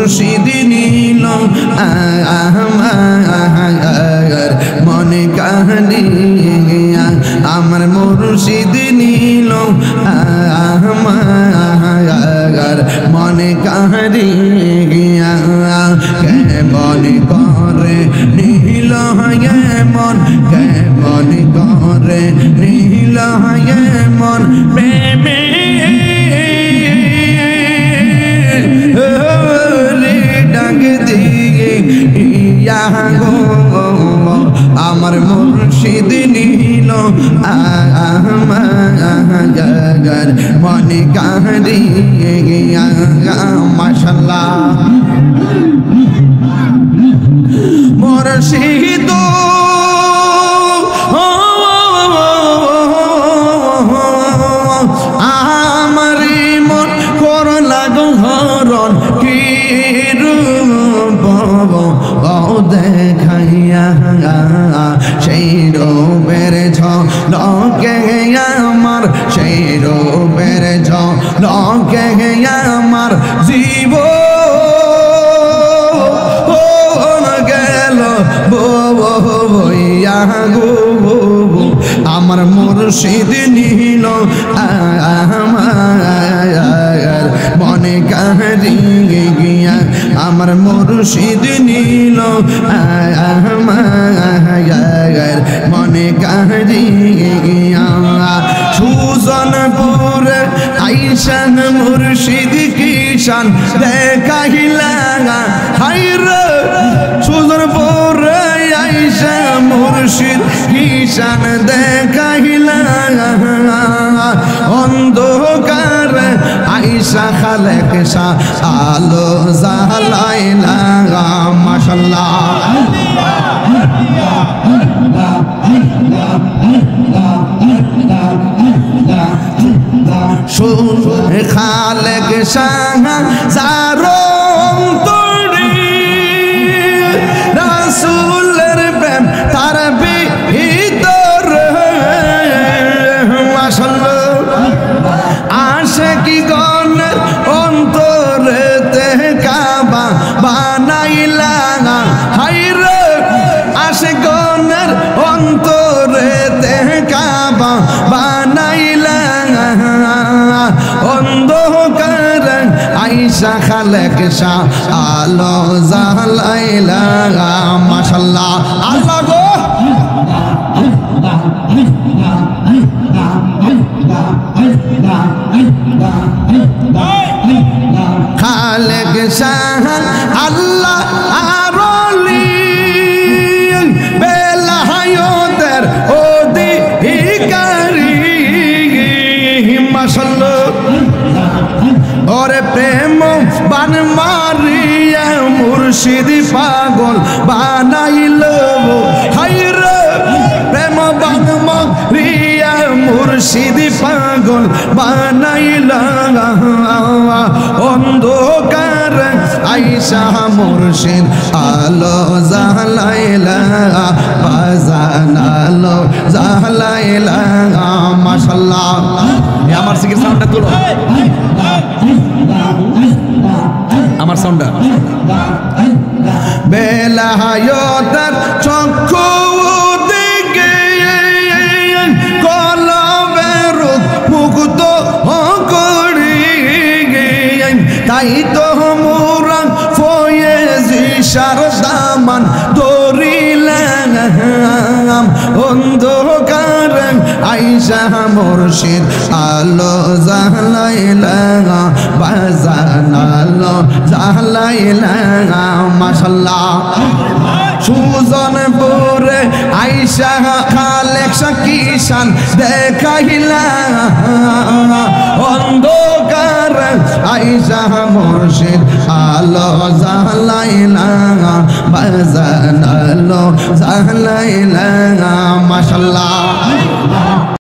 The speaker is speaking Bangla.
মুর্শিদ নীল আমার মনে কাহিয়া আমার মুর্শিদ নীল আমার মনে কাহিয়া কেমন করে নীল মন কেমন করে নীল মন প্রেমে ডাক দিয়ে গো আমার মুর্শিদ নীল আমার মনে কাহিয়া মাশাআল্লাহ মুর্শিদ আমার মন করলা গহরণ কি রূপ দেখাইয়া সেই রূপের ঝলকে আমার সেই রূপের ঝলকে আমার জীব আমার মুর্শিদ নীল আমার মনে কাহিয়া আমার মুর্শিদ নীল আমার মনে কাহিয়া সুজনপুর আইসান মুর্শিদ কিষান দেখাইলা হাইরে সুজনপুর আইসা মুর্শিদ কিষান দেখাইলা অন্ধকার আইসা খালেক শাহ আলো জালাইলা মাশাআল্লাহ খালেক শাহ যারো অন্তরে রাসূলের প্রেম তার ভিতর মাশাআল্লাহ আশিকি গণের অন্তরেতে কাবা বানাইলা হায়রে আশিক গণের অন্তরেতে কাবা বানাইলা অন্ধকার আইসা খালেক শাহ আলো জালাইলা মাশাআল্লাহ আল্লাহ গো খালেক শাহ আল্লাহ আরলি বেলায়েতের অধিকারী মাশাআল্লাহ ওরে প্রেম বান মারিয়া মুর্শিদ পাগল বানাইল হায়রে প্রেম বান মারিয়া মুর্শিদ পাগল বানাইল অন্ধকার আইসা মুর্শিদ আলো জালাইলা বাজান আলো জালাইলা মাশাআল্লাহ আমার সিগির সাউন্ডটা তুলো আমার সাউন্ডটা বেলায়েতের চক্ষু দিকে কলবের মুক্ত করি তাই তো মোরা ফয়েজি শারদামান ধরিলাম অন্ধকার আইসা মুর্শিদ আলো জালাইলা বাজান আলো জালাইলা মাশাআল্লাহ সুজনপুরে আইসা খালেক শাহ কিষান দেখাইলা অন্ধকার আইসা মুর্শিদ আলো জালাইলা বাজান আলো জালাইলা মাশাআল্লাহ